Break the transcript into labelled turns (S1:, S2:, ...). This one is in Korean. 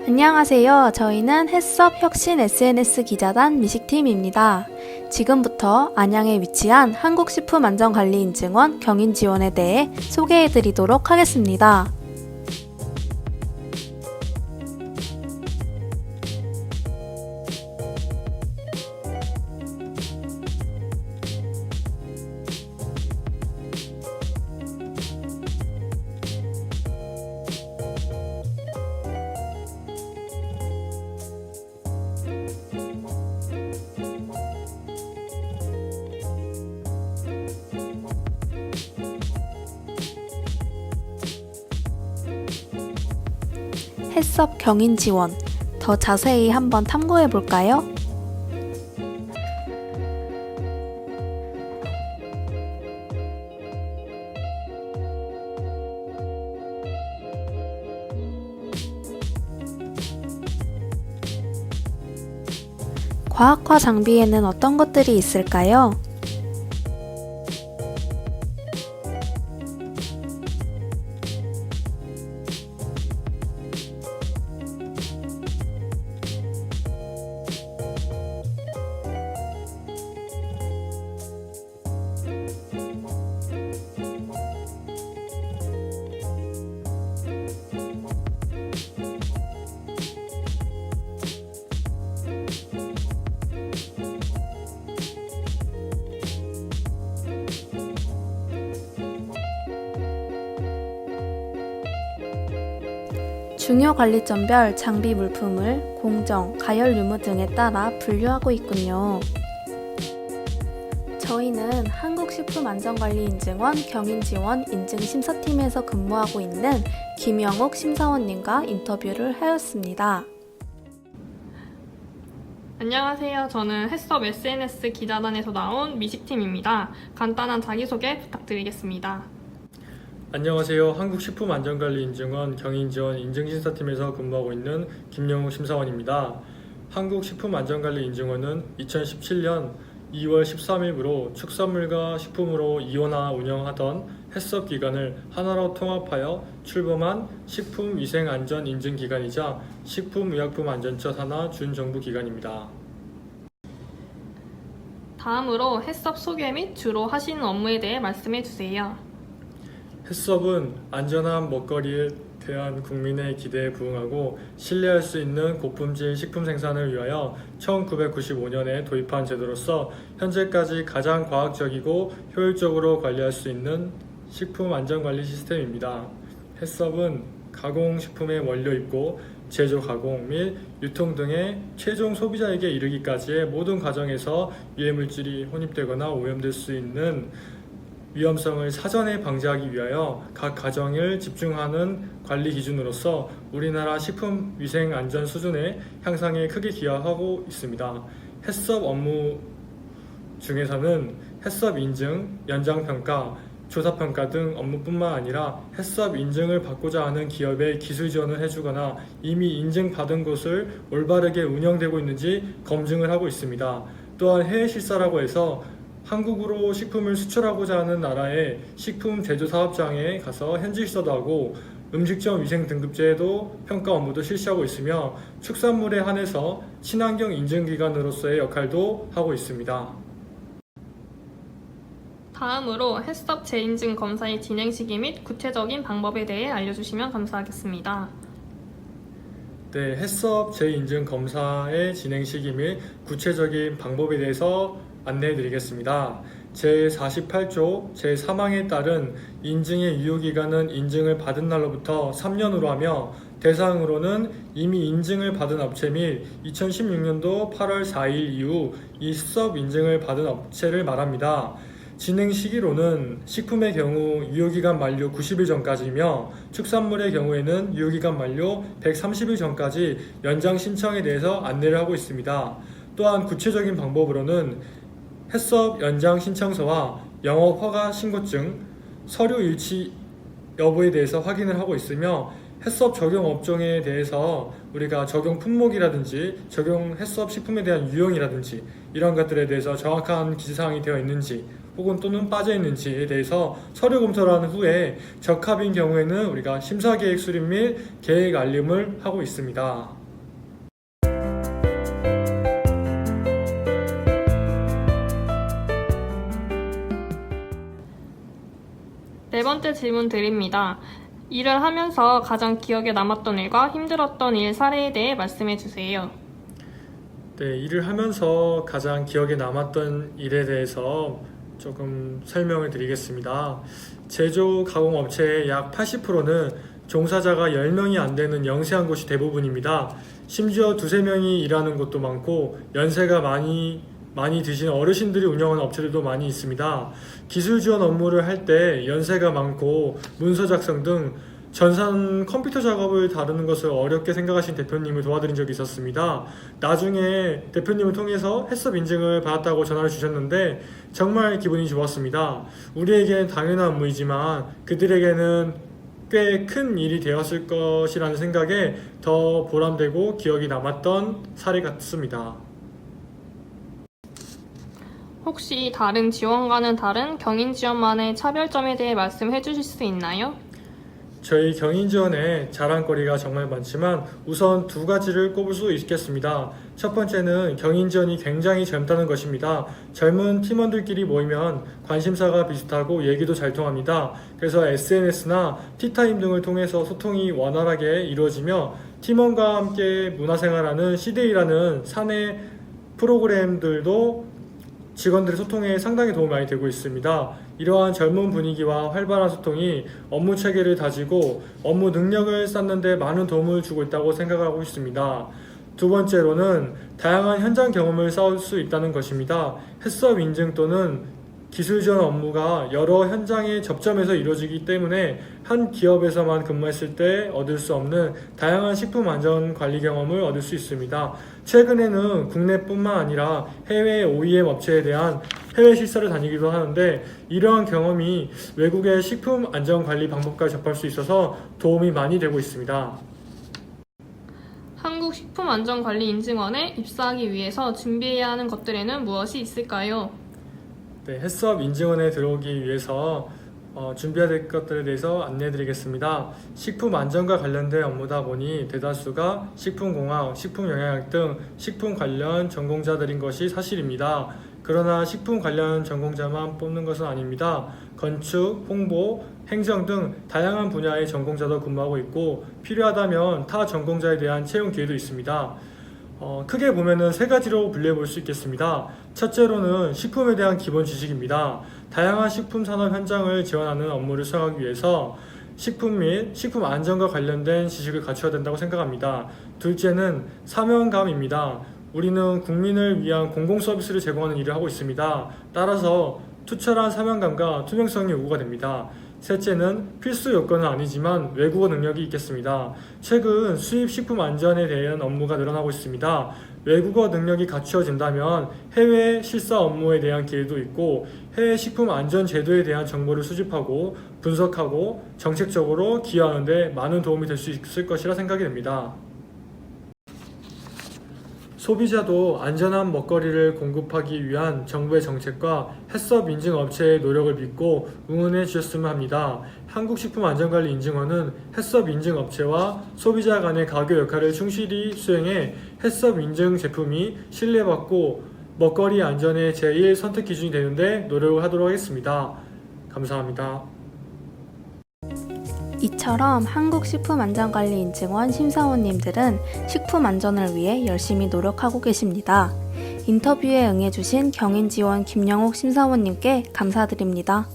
S1: 안녕하세요. 저희는 햇섭 혁신 SNS 기자단 미식팀입니다. 지금부터 안양에 위치한 한국식품안전관리인증원 경인 지원에 대해 소개해드리도록 하겠습니다. 햇섭 경인 지원, 더 자세히 한번 탐구해 볼까요? 과학화 장비에는 어떤 것들이 있을까요? 중요 관리점별 장비 물품을 공정, 가열 유무 등에 따라 분류하고 있군요. 저희는 한국식품안전관리인증원 경인지원 인증심사팀에서 근무하고 있는 김영욱 심사원님과 인터뷰를 하였습니다.
S2: 안녕하세요. 저는 햇섭 SNS 기자단에서 나온 미식팀입니다. 간단한 자기소개 부탁드리겠습니다.
S3: 안녕하세요. 한국식품안전관리인증원 경인지원 인증심사팀에서 근무하고 있는 김영욱 심사원입니다. 한국식품안전관리인증원은 2017년 2월 13일부로 축산물과 식품으로 이원화 운영하던 햇섭 기관을 하나로 통합하여 출범한 식품위생안전인증기관이자 식품의약품안전처 산하 준정부기관입니다.
S2: 다음으로 햇섭 소개 및 주로 하시는 업무에 대해 말씀해 주세요.
S3: 햇섭은 안전한 먹거리에 대한 국민의 기대에 부응하고 신뢰할 수 있는 고품질 식품 생산을 위하여 1995년에 도입한 제도로서 현재까지 가장 과학적이고 효율적으로 관리할 수 있는 식품 안전관리 시스템입니다. 햇섭은 가공식품의 원료입고, 제조 가공 및 유통 등의 최종 소비자에게 이르기까지의 모든 과정에서 유해물질이 혼입되거나 오염될 수 있는 위험성을 사전에 방지하기 위하여 각 가정을 집중하는 관리 기준으로서 우리나라 식품 위생 안전 수준의 향상에 크게 기여하고 있습니다. 햇섭 업무 중에서는 햇섭 인증, 연장평가, 조사평가 등 업무뿐만 아니라 햇섭 인증을 받고자 하는 기업에 기술 지원을 해주거나 이미 인증받은 곳을 올바르게 운영되고 있는지 검증을 하고 있습니다. 또한 해외 실사라고 해서 한국으로 식품을 수출하고자 하는 나라의 식품 제조 사업장에 가서 현지 실사도 하고 음식점 위생 등급제도 평가 업무도 실시하고 있으며 축산물에 한해서 친환경 인증기관으로서의 역할도 하고 있습니다.
S2: 다음으로 햇섭 재인증 검사의 진행 시기 및 구체적인 방법에 대해 알려주시면 감사하겠습니다.
S3: 네, 햇섭 재인증 검사의 진행 시기 및 구체적인 방법에 대해서 안내해 드리겠습니다. 제48조 제3항에 따른 인증의 유효기간은 인증을 받은 날로부터 3년으로 하며 대상으로는 이미 인증을 받은 업체 및 2016년도 8월 4일 이후 이 햇섭 인증을 받은 업체를 말합니다. 진행 시기로는 식품의 경우 유효기간 만료 90일 전까지이며 축산물의 경우에는 유효기간 만료 130일 전까지 연장 신청에 대해서 안내를 하고 있습니다. 또한 구체적인 방법으로는 햇섭 연장 신청서와 영업허가 신고증, 서류 일치 여부에 대해서 확인을 하고 있으며 햇섭 적용 업종에 대해서 우리가 적용 품목이라든지 적용 햇섭 식품에 대한 유형이라든지 이런 것들에 대해서 정확한 기재사항이 되어 있는지 혹은 또는 빠져 있는지에 대해서 서류 검토를 한 후에 적합인 경우에는 우리가 심사계획 수립 및 계획 알림을 하고 있습니다.
S2: 네 번째 질문 드립니다. 일을 하면서 가장 기억에 남았던 일과 힘들었던 일 사례에 대해 말씀해 주세요.
S3: 네, 일을 하면서 가장 기억에 남았던 일에 대해서 조금 설명을 드리겠습니다. 제조 가공 업체의 약 80%는 종사자가 10명이 안 되는 영세한 곳이 대부분입니다. 심지어 두세 명이 일하는 곳도 많고 연세가 많이 드신 어르신들이 운영하는 업체들도 많이 있습니다. 기술 지원 업무를 할 때 연세가 많고 문서 작성 등 전산 컴퓨터 작업을 다루는 것을 어렵게 생각하신 대표님을 도와드린 적이 있었습니다. 나중에 대표님을 통해서 해썹 인증을 받았다고 전화를 주셨는데 정말 기분이 좋았습니다. 우리에겐 당연한 업무이지만 그들에게는 꽤 큰 일이 되었을 것이라는 생각에 더 보람되고 기억이 남았던 사례 같습니다.
S2: 혹시 다른 지원과는 다른 경인 지원만의 차별점에 대해 말씀해 주실 수 있나요?
S3: 저희 경인지원에 자랑거리가 정말 많지만 우선 두 가지를 꼽을 수 있겠습니다. 첫 번째는 경인지원이 굉장히 젊다는 것입니다. 젊은 팀원들끼리 모이면 관심사가 비슷하고 얘기도 잘 통합니다. 그래서 SNS나 티타임 등을 통해서 소통이 원활하게 이루어지며 팀원과 함께 문화생활하는 CDA라는 사내 프로그램들도 직원들의 소통에 상당히 도움이 많이 되고 있습니다. 이러한 젊은 분위기와 활발한 소통이 업무 체계를 다지고 업무 능력을 쌓는 데 많은 도움을 주고 있다고 생각하고 있습니다. 두 번째로는 다양한 현장 경험을 쌓을 수 있다는 것입니다. 해썹 인증 또는 기술 지원 업무가 여러 현장의 접점에서 이루어지기 때문에 한 기업에서만 근무했을 때 얻을 수 없는 다양한 식품 안전 관리 경험을 얻을 수 있습니다. 최근에는 국내뿐만 아니라 해외 OEM 업체에 대한 해외 실사를 다니기도 하는데 이러한 경험이 외국의 식품 안전 관리 방법까지 접할 수 있어서 도움이 많이 되고 있습니다.
S2: 한국식품안전관리인증원에 입사하기 위해서 준비해야 하는 것들에는 무엇이 있을까요?
S3: 네, 해썹 인증원에 들어오기 위해서 준비해야 될 것들에 대해서 안내해 드리겠습니다. 식품 안전과 관련된 업무다 보니 대다수가 식품공학, 식품영양학 등 식품 관련 전공자들인 것이 사실입니다. 그러나 식품 관련 전공자만 뽑는 것은 아닙니다. 건축, 홍보, 행정 등 다양한 분야의 전공자도 근무하고 있고 필요하다면 타 전공자에 대한 채용 기회도 있습니다. 크게 보면은 세 가지로 분류해 볼 수 있겠습니다. 첫째로는 식품에 대한 기본 지식입니다. 다양한 식품 산업 현장을 지원하는 업무를 수행하기 위해서 식품 및 식품 안전과 관련된 지식을 갖춰야 된다고 생각합니다. 둘째는 사명감입니다. 우리는 국민을 위한 공공 서비스를 제공하는 일을 하고 있습니다. 따라서 투철한 사명감과 투명성이 요구가 됩니다. 셋째는 필수 요건은 아니지만 외국어 능력이 있겠습니다. 최근 수입 식품 안전에 대한 업무가 늘어나고 있습니다. 외국어 능력이 갖추어진다면 해외 실사 업무에 대한 기회도 있고 해외 식품 안전 제도에 대한 정보를 수집하고 분석하고 정책적으로 기여하는 데 많은 도움이 될 수 있을 것이라 생각이 됩니다. 소비자도 안전한 먹거리를 공급하기 위한 정부의 정책과 해썹 인증 업체의 노력을 믿고 응원해 주셨으면 합니다. 한국식품안전관리인증원은 해썹 인증 업체와 소비자 간의 가교 역할을 충실히 수행해 해썹 인증 제품이 신뢰받고 먹거리 안전의 제1 선택 기준이 되는데 노력을 하도록 하겠습니다. 감사합니다.
S1: 이처럼 한국식품안전관리인증원 심사원님들은 식품 안전을 위해 열심히 노력하고 계십니다. 인터뷰에 응해주신 경인지원 김영옥 심사원님께 감사드립니다.